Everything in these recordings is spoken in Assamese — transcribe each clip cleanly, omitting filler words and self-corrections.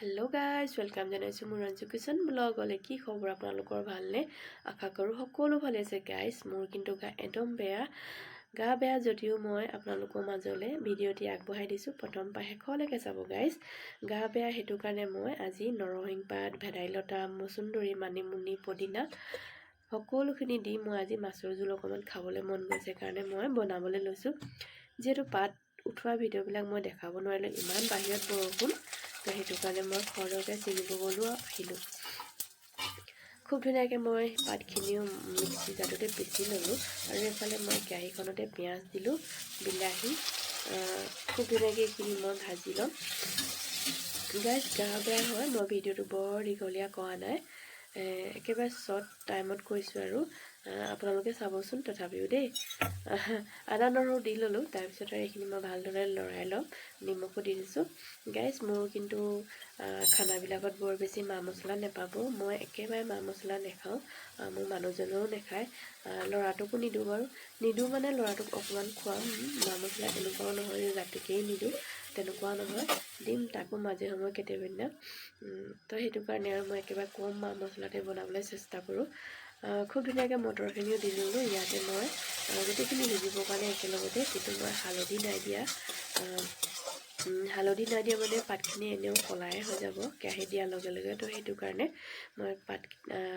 হেল্ল' গাইজ ৱেলকাম জনাইছোঁ মোৰ ৰঞ্জু কিচন ব্লগলৈ। কি খবৰ আপোনালোকৰ? ভালনে? আশা কৰোঁ সকলো ভালে আছে গাইজ। মোৰ কিন্তু একদম গা বেয়া যদিও মই আপোনালোকৰ মাজলৈ ভিডিঅ'টি আগবঢ়াই দিছোঁ। প্ৰথম পৰা শেষলৈকে চাব গাইজ। গা বেয়া সেইটো কাৰণে মই আজি নৰসিংহ পাত, ভেদাইলতা, মচুন্দৰী, মানিমুনি, পদিনা সকলোখিনি দি মই আজি মাছৰ জোল অকণমান খাবলৈ মন গৈছে কাৰণে মই বনাবলৈ লৈছোঁ। যিহেতু পাত উঠোৱা ভিডিঅ'বিলাক মই দেখাব নোৱাৰিলোঁ, ইমান বাহিৰত বৰষুণ, তো সেইটো কাৰণে মই খৰকৈ ছিঙিব গ'লোঁ আৰু আহিলোঁ। খুব ধুনীয়াকৈ মই পাতখিনিও মিক্সি জাৰতে পিচি ল'লোঁ আৰু এফালে মই কেৰাহীখনতে পিঁয়াজ দিলোঁ, বিলাহী, খুব ধুনীয়াকৈ এইখিনি মই ভাজি ল'ম। গাইজ গা বেয়া হয়, মই ভিডিঅ'টো বৰ দীঘলীয়া কৰা নাই, একেবাৰে শ্বৰ্ট টাইমত কৈছোঁ আৰু আপোনালোকে চাবচোন তথাপিও দেই। আদা নহৰু দি ল'লোঁ, তাৰপিছত আৰু এইখিনি মই ভালদৰে লৰাই ল'ম, নিমখো দি দিছোঁ। গাইজ মোৰ কিন্তু খানাবিলাকত বৰ বেছি মা মছলা নেপাব, মই একেবাৰে মা মছলা নেখাওঁ, মোৰ মানুহজনেও নেখায়, ল'ৰাটোকো নিদিওঁ বাৰু, নিদিওঁ মানে ল'ৰাটোক অকণমান খুৱাম, মা মছলা এনেকুৱাও নহয় যে জাতিকেই নিদিওঁ, তেনেকুৱাও নহয়, দিম তাকো মাজে সময়ে কেতিয়াবা। তো সেইটো কাৰণে আৰু মই একেবাৰে কম মা মছলাতে বনাবলৈ চেষ্টা কৰোঁ। খুব ধুনীয়াকৈ মটৰখিনিও দি ল'লোঁ। ইয়াতে মই গোটেইখিনি সিজিবৰ কাৰণে একেলগতে, কিন্তু মই হালধি নাই দিয়া, মানে পাতখিনি এনেও কলাই হৈ যাব কেৰাহী দিয়াৰ লগে লগে, তো সেইটো কাৰণে মই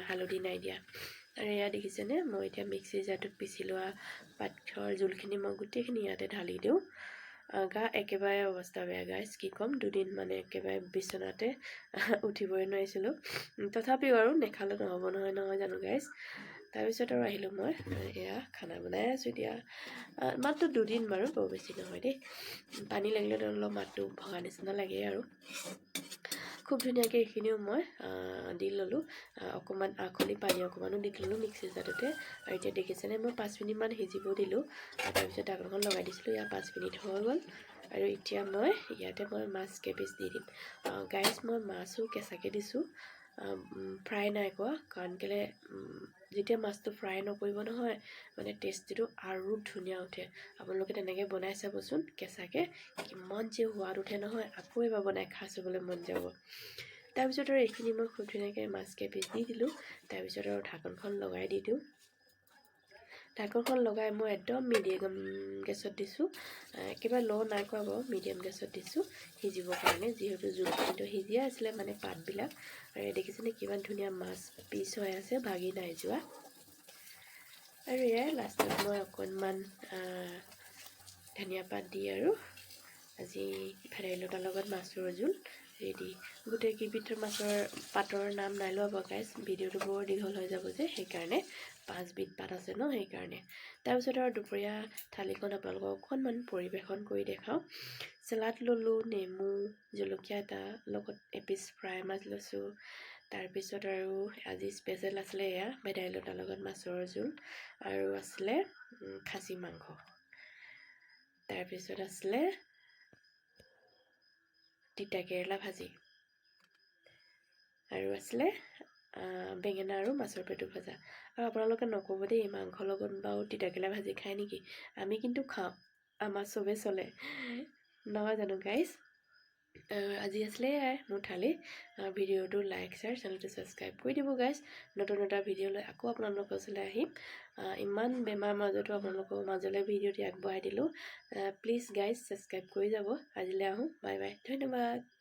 হালধি নাই দিয়া। আৰু এয়া দেখিছেনে, মই এতিয়া মিক্সি জাৰটোত পিচি লোৱা পাতৰ জোলখিনি মই গোটেইখিনি ইয়াতে ঢালি দিওঁ। গা একেবাৰে অৱস্থা বেয়া গাইজ, কি ক'ম, দুদিন মানে একেবাৰে বিচনাতে উঠিবই নোৱাৰিছিলোঁ, তথাপিও আৰু নেখালে নহয় জানো গাইজ। তাৰপিছত আৰু আহিলোঁ মই, এয়া খানা বনাই আছোঁ এতিয়া, মাত্ৰ দুদিন বাৰু, বৰ বেছি নহয় দেই, পানী লাগিলে অলপ মাতটো ভগা নিচিনা লাগে আৰু। খুব ধুনীয়াকৈ এইখিনিও মই দি ল'লোঁ, অকণমান আখলি পানী অকণমানো দি ল'লোঁ মিক্সি জাৰটোতে। আৰু এতিয়া দেখিছেনে, মই 5 মিনিটমান সিজিব দিলোঁ, তাৰপিছত ঢাকনখন লগাই দিছিলোঁ, ইয়াত 5 মিনিট হৈ গ'ল। আৰু এতিয়া ইয়াতে মই মাছ কেইপিচ দি দিম। গাইজ মই মাছো কেঁচাকৈ দিছোঁ, ফ্ৰাই নাই কৰা, কাৰণ কেলৈ যেতিয়া মাছটো ফ্ৰাই নকৰিব নহয়, মানে টেষ্টিটো আৰু ধুনীয়া উঠে। আপোনালোকে তেনেকৈ বনাই চাবচোন কেঁচাকৈ, কিমান যে সোৱাদ উঠে নহয়, আকৌ এবাৰ বনাই খাই চাবলৈ মন যাব। তাৰপিছত আৰু এইখিনি মই খুব ধুনীয়াকৈ মাছ কেইপিচ দি দিলোঁ, তাৰপিছত আৰু ঢাকনখন লগাই দি দিওঁ। ঢাকনখন লগাই মই একদম মিডিয়াম গেছত দিছোঁ, একেবাৰে ল' নাই কৰা বাৰু, মিডিয়াম গেছত দিছোঁ সিজিবৰ কাৰণে, যিহেতু জোলখিনিতো সিজিয়ে আছিলে মানে পাতবিলাক। আৰু দেখিছেনে কিমান ধুনীয়া মাছ পিচ হৈ আছে, ভাগি নাই যোৱা। আৰু এয়াই লাষ্টত মই অকণমান ধনিয়া পাত দি আৰু আজি ভেদাইলতাৰ লগত মাছৰ জোল ৰেডি। গোটেই কেইবিধৰ মাছৰ পাতৰ নাম নাই লোৱা গাইজ, ভিডিঅ'টো বৰ দীঘল হৈ যাব যে, সেইকাৰণে 5 বিধ পাত আছে ন, সেইকাৰণে। তাৰপিছত আৰু দুপৰীয়া থালিখন আপোনালোকক অকণমান পৰিৱেশন কৰি দেখাওঁ। চেলাড ল'লোঁ, নেমু, জলকীয়া এটা, লগত এপিচ ফ্ৰাই মাছ লৈছোঁ। তাৰপিছত আৰু আজি স্পেচিয়েল আছিলে এয়া ভেদাইলতাৰ লগত মাছৰ জোল, আৰু আছিলে খাচী মাংস, তাৰপিছত আছিলে তিতা কেৰেলা ভাজি, আৰু আছিলে বেঙেনা আৰু মাছৰ পেটু ভজা। আৰু আপোনালোকে নক'ব দেই, মাংসৰ লগত বাৰু তিতা কেৰেলা ভাজি খায় নেকি? আমি কিন্তু খাওঁ, আমাৰ চবেই চলে, নহয় জানো গাইজ। আজি আছিলে এয়াই মোৰ থালি। ভিডিঅ'টো লাইক, শ্বেয়াৰ, চেনেলটো ছাবস্ক্ৰাইব কৰি দিব গাইজ। নতুন এটা ভিডিঅ' লৈ আকৌ আপোনালোকৰ ওচৰলৈ আহিম। ইমান বেমাৰ মাজতো আপোনালোকৰ মাজলৈ ভিডিঅ'টি আগবঢ়াই দিলোঁ, প্লিজ গাইজ ছাবস্ক্ৰাইব কৰি যাব। আজিলৈ আহোঁ, বাই বাই, ধন্যবাদ।